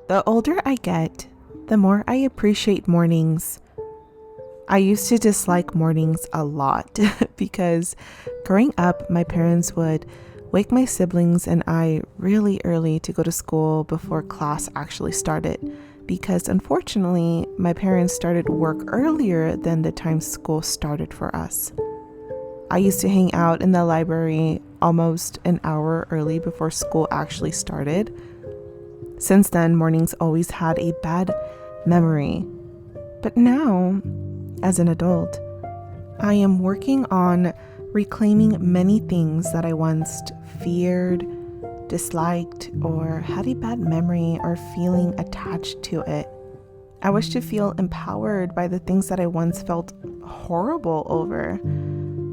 The older I get, the more I appreciate mornings. I used to dislike mornings a lot because growing up, my parents would wake my siblings and I really early to go to school before class actually started because unfortunately, my parents started work earlier than the time school started for us. I used to hang out in the library almost an hour early before school actually started. Since then, mornings always had a bad memory. But now, as an adult, I am working on reclaiming many things that I once feared, disliked, or had a bad memory or feeling attached to it. I wish to feel empowered by the things that I once felt horrible over.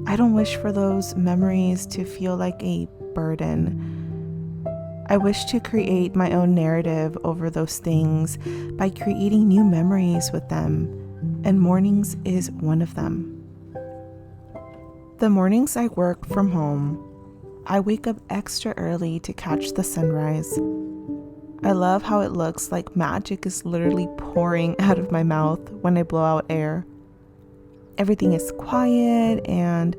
I don't wish for those memories to feel like a burden. I wish to create my own narrative over those things by creating new memories with them, and mornings is one of them. The mornings I work from home, I wake up extra early to catch the sunrise. I love how it looks like magic is literally pouring out of my mouth when I blow out air. Everything is quiet and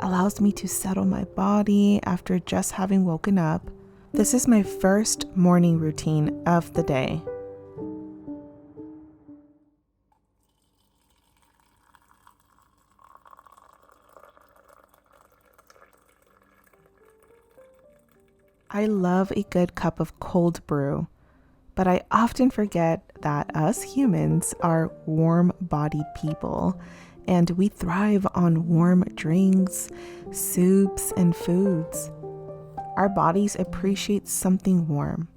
allows me to settle my body after just having woken up. This is my first morning routine of the day. I love a good cup of cold brew, but I often forget that us humans are warm-bodied people, and we thrive on warm drinks, soups, and foods. Our bodies appreciate something warm.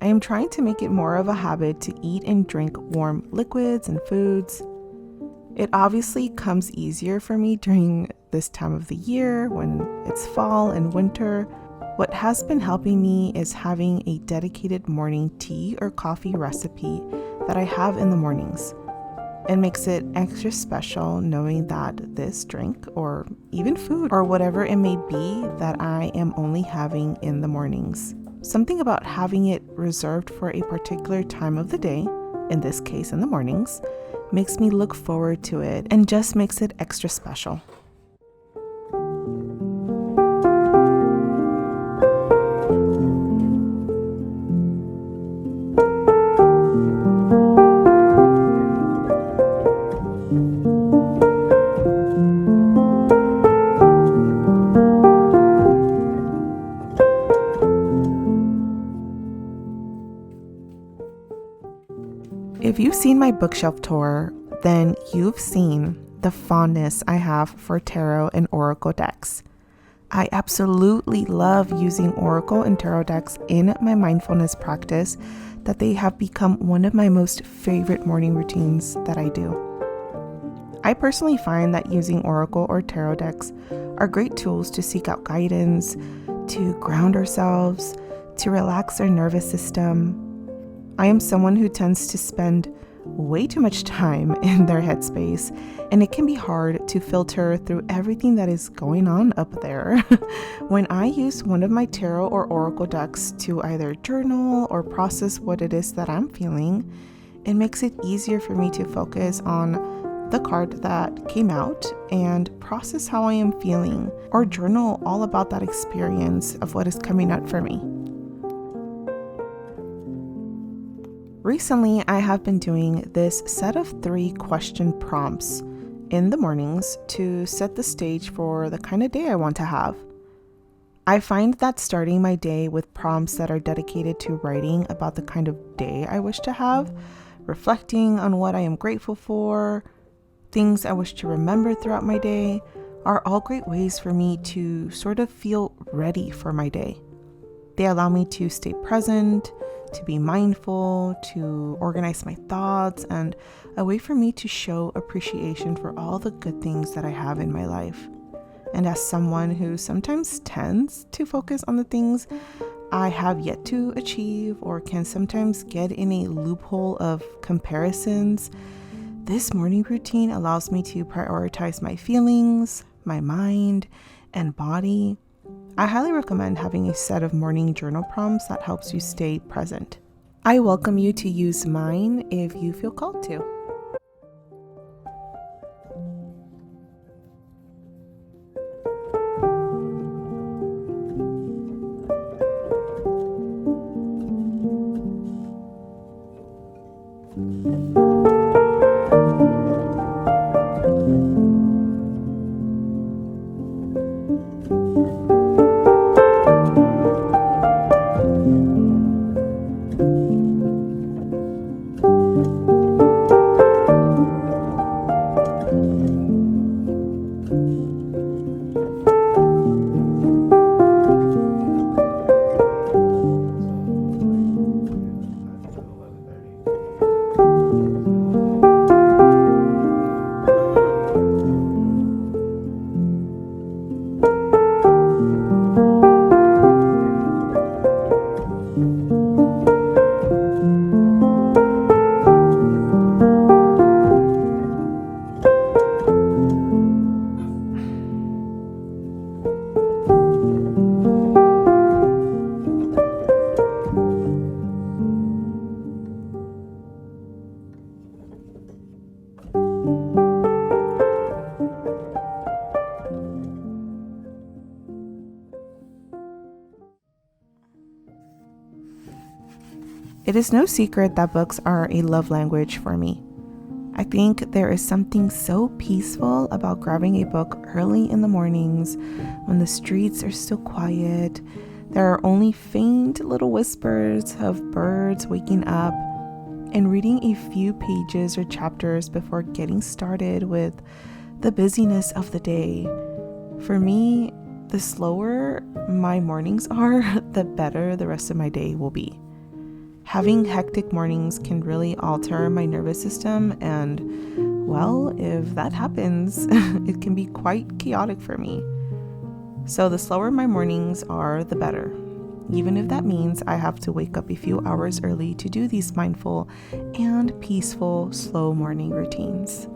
I am trying to make it more of a habit to eat and drink warm liquids and foods. It obviously comes easier for me during this time of the year when it's fall and winter. What has been helping me is having a dedicated morning tea or coffee recipe that I have in the mornings. It makes it extra special knowing that this drink or even food or whatever it may be that I am only having in the mornings. Something about having it reserved for a particular time of the day, in this case in the mornings, makes me look forward to it and just makes it extra special. If you've seen my bookshelf tour, then you've seen the fondness I have for tarot and oracle decks. I absolutely love using oracle and tarot decks in my mindfulness practice, that they have become one of my most favorite morning routines that I do. I personally find that using oracle or tarot decks are great tools to seek out guidance, to ground ourselves, to relax our nervous system. I am someone who tends to spend way too much time in their headspace, and it can be hard to filter through everything that is going on up there. When I use one of my tarot or oracle decks to either journal or process what it is that I'm feeling, it makes it easier for me to focus on the card that came out and process how I am feeling, or journal all about that experience of what is coming up for me. Recently, I have been doing this set of 3 question prompts in the mornings to set the stage for the kind of day I want to have. I find that starting my day with prompts that are dedicated to writing about the kind of day I wish to have, reflecting on what I am grateful for, things I wish to remember throughout my day, are all great ways for me to sort of feel ready for my day. They allow me to stay present, to be mindful, to organize my thoughts, and a way for me to show appreciation for all the good things that I have in my life. And as someone who sometimes tends to focus on the things I have yet to achieve, or can sometimes get in a loophole of comparisons, this morning routine allows me to prioritize my feelings, my mind, and body. I highly recommend having a set of morning journal prompts that helps you stay present. I welcome you to use mine if you feel called to. It is no secret that books are a love language for me. I think there is something so peaceful about grabbing a book early in the mornings when the streets are still quiet. There are only faint little whispers of birds waking up, and reading a few pages or chapters before getting started with the busyness of the day. For me, the slower my mornings are, the better the rest of my day will be. Having hectic mornings can really alter my nervous system, and well, if that happens, it can be quite chaotic for me. So the slower my mornings are, the better, even if that means I have to wake up a few hours early to do these mindful and peaceful slow morning routines.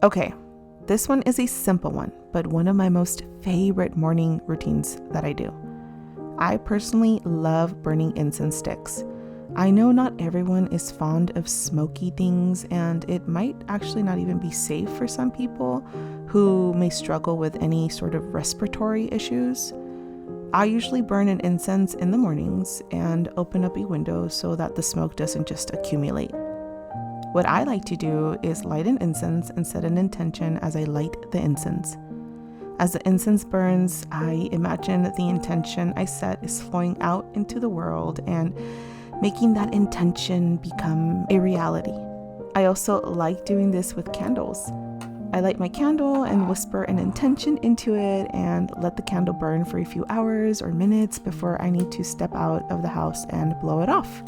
Okay, this one is a simple one, but one of my most favorite morning routines that I do. I personally love burning incense sticks. I know not everyone is fond of smoky things, and it might actually not even be safe for some people who may struggle with any sort of respiratory issues. I usually burn an incense in the mornings and open up a window so that the smoke doesn't just accumulate. What I like to do is light an incense and set an intention as I light the incense. As the incense burns, I imagine that the intention I set is flowing out into the world and making that intention become a reality. I also like doing this with candles. I light my candle and whisper an intention into it and let the candle burn for a few hours or minutes before I need to step out of the house and blow it off.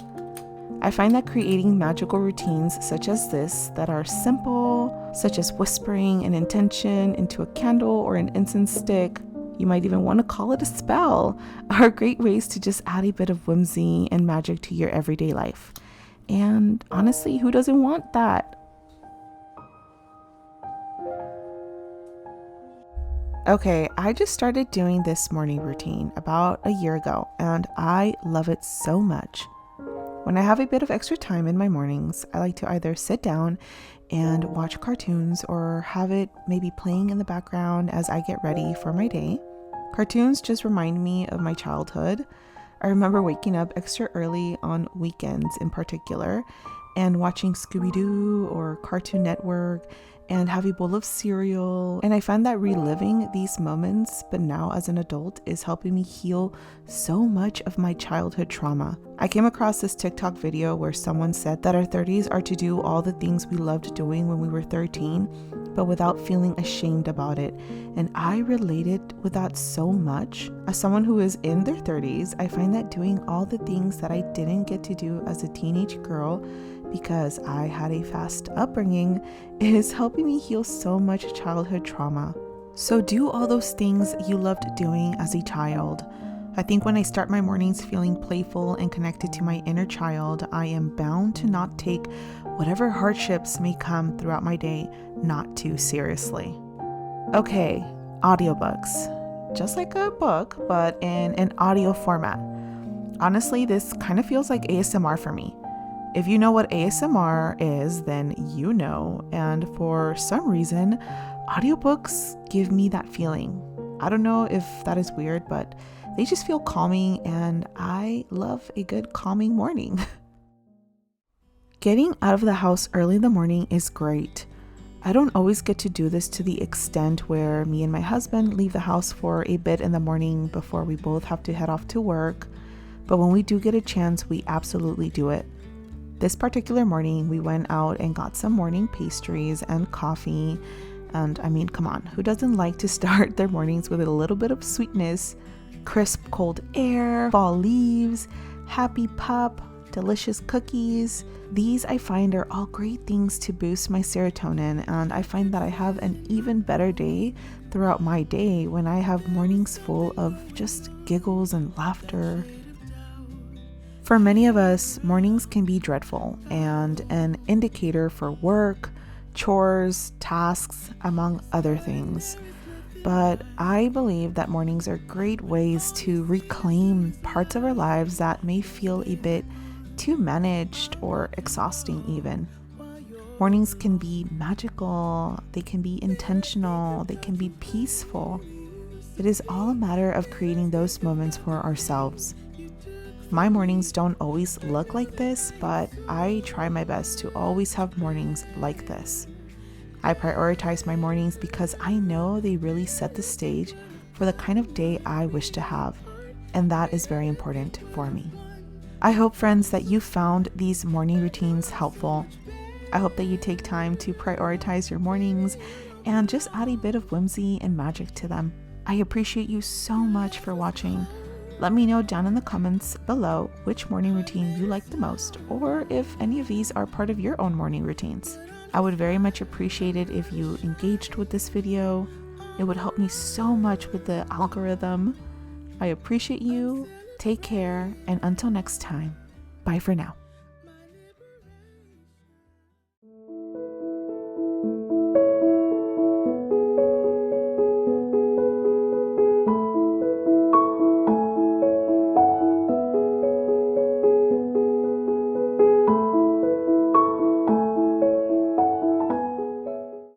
I find that creating magical routines such as this that are simple, such as whispering an intention into a candle or an incense stick, you might even want to call it a spell, are great ways to just add a bit of whimsy and magic to your everyday life. And honestly, who doesn't want that? Okay, I just started doing this morning routine about a year ago, and I love it so much. When I have a bit of extra time in my mornings, I like to either sit down and watch cartoons or have it maybe playing in the background as I get ready for my day. Cartoons just remind me of my childhood. I remember waking up extra early on weekends in particular and watching Scooby-Doo or Cartoon Network and have a bowl of cereal. And I find that reliving these moments, but now as an adult, is helping me heal so much of my childhood trauma. I came across this TikTok video where someone said that our 30s are to do all the things we loved doing when we were 13, but without feeling ashamed about it. And I related with that so much. As someone who is in their 30s, I find that doing all the things that I didn't get to do as a teenage girl because I had a fast upbringing is helping me heal so much childhood trauma. So do all those things you loved doing as a child. I think when I start my mornings feeling playful and connected to my inner child, I am bound to not take whatever hardships may come throughout my day not too seriously. Okay, audiobooks. Just like a book, but in an audio format. Honestly, this kind of feels like ASMR for me. If you know what ASMR is, then you know, and for some reason, audiobooks give me that feeling. I don't know if that is weird, but they just feel calming, and I love a good calming morning. Getting out of the house early in the morning is great. I don't always get to do this to the extent where me and my husband leave the house for a bit in the morning before we both have to head off to work, but when we do get a chance, we absolutely do it. This particular morning, we went out and got some morning pastries and coffee. And I mean, come on, who doesn't like to start their mornings with a little bit of sweetness, crisp cold air, fall leaves, happy pup, delicious cookies? These I find are all great things to boost my serotonin, and I find that I have an even better day throughout my day when I have mornings full of just giggles and laughter. For many of us, mornings can be dreadful and an indicator for work, chores, tasks, among other things. But I believe that mornings are great ways to reclaim parts of our lives that may feel a bit too managed or exhausting even. Mornings can be magical, they can be intentional, they can be peaceful. It is all a matter of creating those moments for ourselves. My mornings don't always look like this, but I try my best to always have mornings like this. I prioritize my mornings because I know they really set the stage for the kind of day I wish to have, and that is very important for me. I hope, friends, that you found these morning routines helpful. I hope that you take time to prioritize your mornings and just add a bit of whimsy and magic to them. I appreciate you so much for watching. Let me know down in the comments below which morning routine you like the most, or if any of these are part of your own morning routines. I would very much appreciate it if you engaged with this video. It would help me so much with the algorithm. I appreciate you. Take care, and until next time, bye for now.